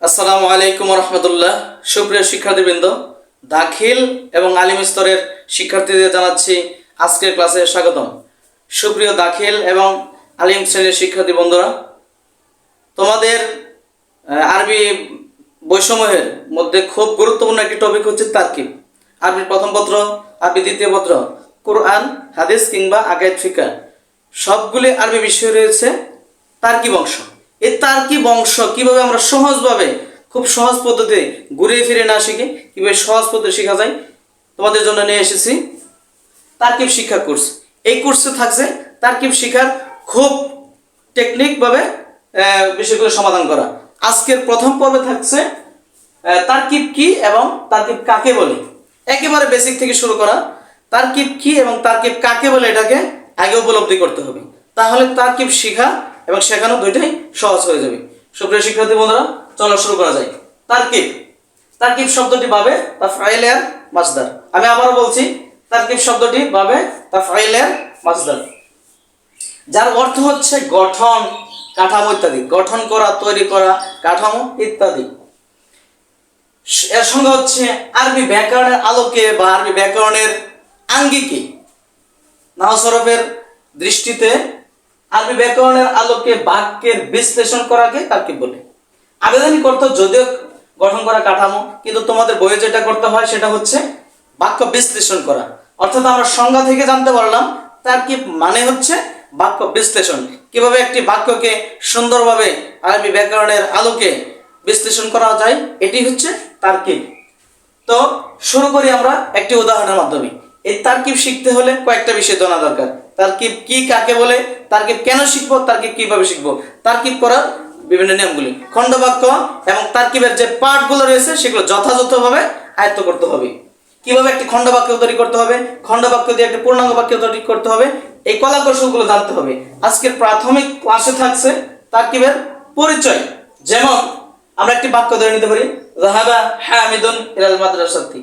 আসসালামু আলাইকুম রহমতুল্লাহ। সুপ্রিয় শিক্ষার্থীবৃন্দ, দাখিল এবং আলিম স্তরের শিক্ষার্থীদের জানাচ্ছি আজকের ক্লাসে স্বাগতম। সুপ্রিয় দাখিল এবং আলিম শ্রেণীর শিক্ষার্থী বন্ধুরা, তোমাদের আরবি বইসমূহের মধ্যে খুব গুরুত্বপূর্ণ একটি টপিক হচ্ছে তারকিব। আরবির প্রথম পত্র, আরবি দ্বিতীয় পত্র, কোরআন, হাদিস কিংবা আকায়েদ ফিকহ সবগুলি আরবি বিষয় রয়েছে তারকিব অংশ। এই তারকিব অংশ কিভাবে আমরা সহজভাবে খুব সহজ পদ্ধতিতে ঘুরিয়ে ফিরে না শিখে কিভাবে সহজ পদ্ধতি শেখা যায় তোমাদের জন্য নিয়ে এসেছি তারকিব শিক্ষা কোর্স। এই কোর্সে থাকছে তারকিব শিক্ষার খুব টেকনিকভাবে বিষয়গুলো সমাধান করা। আজকের প্রথম পর্বে থাকছে তারকিব কি এবং তারকিব কাকে বলে। একেবারে বেসিক থেকে শুরু করা, তারকিব কি এবং তারকিব কাকে বলে এটাকে আগে উপলব্ধি করতে হবে, তাহলে তারকিব শিখা এবং শেখানো দুইটাই সহজ হয়ে যাবে। সুপ্রিয় শিক্ষার্থী বন্ধুরা, চলো শুরু করা যায়। তারকিব, তারকিব শব্দটি বাবে তাফঈল এর মাসদার। আমি আবারও বলছি, তারকিব শব্দটি বাবে তাফঈল এর মাসদার, যার অর্থ হচ্ছে গঠন, কাঠামো ইত্যাদি। গঠন করা, তৈরি করা, কাঠামো ইত্যাদি। এর সঙ্গে হচ্ছে আরবি ব্যাকরণের আলোকে বা আরবি ব্যাকরণের আঙ্গিকে, নাহু সরফের দৃষ্টিতে আরবি ব্যাকরণের আলোকে বাক্যের বিশ্লেষণ করাকে তারকিব বলে। আবেদনিক অর্থ যদিও গঠন করা, কাঠামো, কিন্তু তোমাদের বইয়ে যেটা করতে হয় সেটা হচ্ছে বাক্য বিশ্লেষণ করা। অর্থাৎ আমরা সংজ্ঞা থেকে জানতে পারলাম তারকিব মানে হচ্ছে বাক্য বিশ্লেষণ। কিভাবে একটি বাক্যকে সুন্দরভাবে আরবি ব্যাকরণের আলোকে বিশ্লেষণ করা যায়, এটি হচ্ছে তারকিব। তো শুরু করি আমরা একটি উদাহরণের মাধ্যমে। এই তারকিব শিখতে হলে কয়েকটা বিষয় জানা দরকার। তারকিব কি কাকে বলে, তারকিব কেন শিখবো, তারকিব কিভাবে শিখবো, তারকিব করার বিভিন্ন নিয়মগুলি, খণ্ডবাক্য এবং তারকিবের যে পার্টগুলো রয়েছে সেগুলো যথাযথভাবে আয়ত্ত করতে হবে। কিভাবে একটি খণ্ডবাক্য তৈরি করতে হবে, খণ্ডবাক্য দিয়ে একটি পূর্ণাঙ্গ বাক্য তৈরি করতে হবে, এই কলা কৌশলগুলো জানতে হবে। আজকের প্রাথমিক ক্লাসে থাকছে তারকিবের পরিচয়। যেমন আমরা একটি বাক্য ধরে নিতে পারি, যাহাবা হামিদুন ইলাল মাদ্রাসাতি।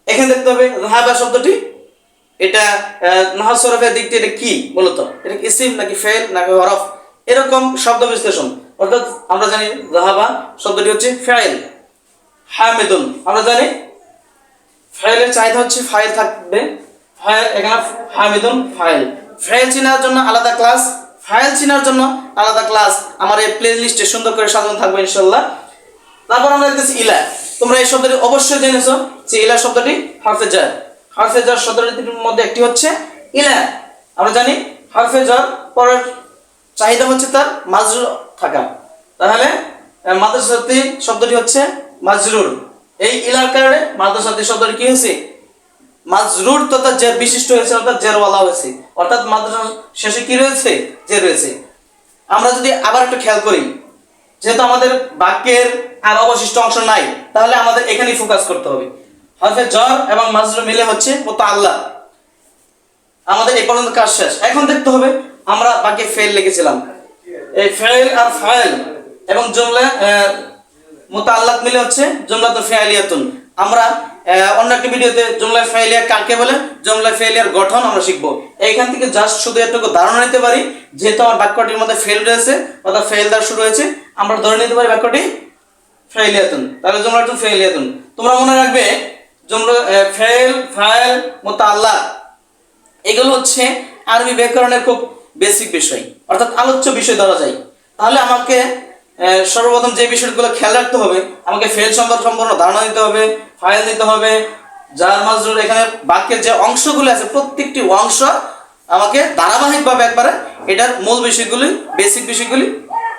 এখানে দেখতে হবে যাহাবা শব্দটি এটা নাহু সরফের দিক থেকে এটা কি, মূলত এটা ইসিম নাকি ফেল নাকি হরফ, এরকম শব্দ বিশ্লেষণ। অর্থাৎ আমরা জানি যাহাবা শব্দটি হচ্ছে ফাইল, হামিদুন আমরা জানি ফাইলের চাহিদা হচ্ছে ফাইল থাকবে, ফাইল এখানে হামিদুন ফাইল। ফাইল চেনার জন্য আলাদা ক্লাস, ফাইল চেনার জন্য আলাদা ক্লাস আমার এই প্লে লিস্টে সুন্দর করে সাজানো থাকবে ইনশাআল্লাহ। তারপর আমরা দেখতেছি ইলা। তোমরা এই শব্দটি অবশ্যই জেনেছো যে ইলা শব্দটি হরফে জার। হরফে জার শব্দটির মধ্যে একটি হচ্ছে ইলা। আমরা জানি হরফে জার পরের চাহিদা হচ্ছে তার মাজরুর থাকা, তাহলে মাদ্রাসাতি শব্দটি হচ্ছে মাজরুর। এই ইলার কারণে মাদ্রাসাতি শব্দটি কি হয়েছে, মাজরুর তথা জের বিশিষ্ট হয়েছে, অর্থাৎ জেরওয়ালা হয়েছে। অর্থাৎ মাদ্রাসা শেষে কি রয়েছে, জের রয়েছে। আমরা যদি আবার একটু খেয়াল করি, যেহেতু আমাদের বাক্যের আর অবশিষ্ট অংশ নাই, তাহলে আমাদের এখানেই ফোকাস করতে হবে। হরফে জর এবং মাজরুর মিলে হচ্ছে মুতাআল্লাক। আমাদের এই পর্যন্ত কাজ শেষ। এখন দেখতে হবে আমরা বাক্যে ফেল লিখেছিলাম, এই ফেল আর ফাইল এবং জুমলা মুতাআল্লাক মিলে হচ্ছে জুমলাতুন ফিআলিয়াতুন। আমরা অন্য একটি ভিডিওতে জুমলা ফাইলিয়া কাকে বলে, জুমলা ফাইলিয়ার গঠন আমরা শিখবো। এইখান থেকে জাস্ট শুধু একটু ধারণা নিতে পারি, যেহেতু আমার বাক্যটির মধ্যে ফেল রয়েছে অর্থাৎ ফেল দ্বারা শুরু হয়েছে, আমরা ধরে নিতে পারি বাক্যটি ফাইলিয়াতুন, তাহলে জুমলাতুন ফাইলিয়াতুন। তোমরা মনে রাখবে জুমলা ফেল, ফাইল, মুতাআল্লাক এগুলো হচ্ছে আরবি ব্যাকরণের খুব বেসিক বিষয়, অর্থাৎ আলোচ্য বিষয় ধরা যায়। তাহলে আমাকে সর্বপ্রথম যে বিষয়গুলো খেয়াল রাখতে হবে, আমাকে ফেল সম্পর্কে ধারণা দিতে হবে, ফাইল দিতে হবে, জার মাজরুর, এখানে বাক্যের যে অংশগুলো আছে প্রত্যেকটি অংশ আমাকে ধারাবাহিকভাবে একবারে এটার মূল বিষয়গুলি, বেসিক বিষয়গুলি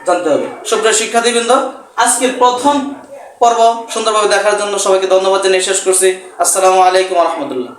জানতে হবে। সুপ্রিয় শিক্ষার্থীবৃন্দ, আজকের প্রথম পর্ব সুন্দরভাবে দেখার জন্য সবাইকে ধন্যবাদ জানিয়ে শেষ করছি। আসসালামু আলাইকুম ওয়া রাহমাতুল্লাহ।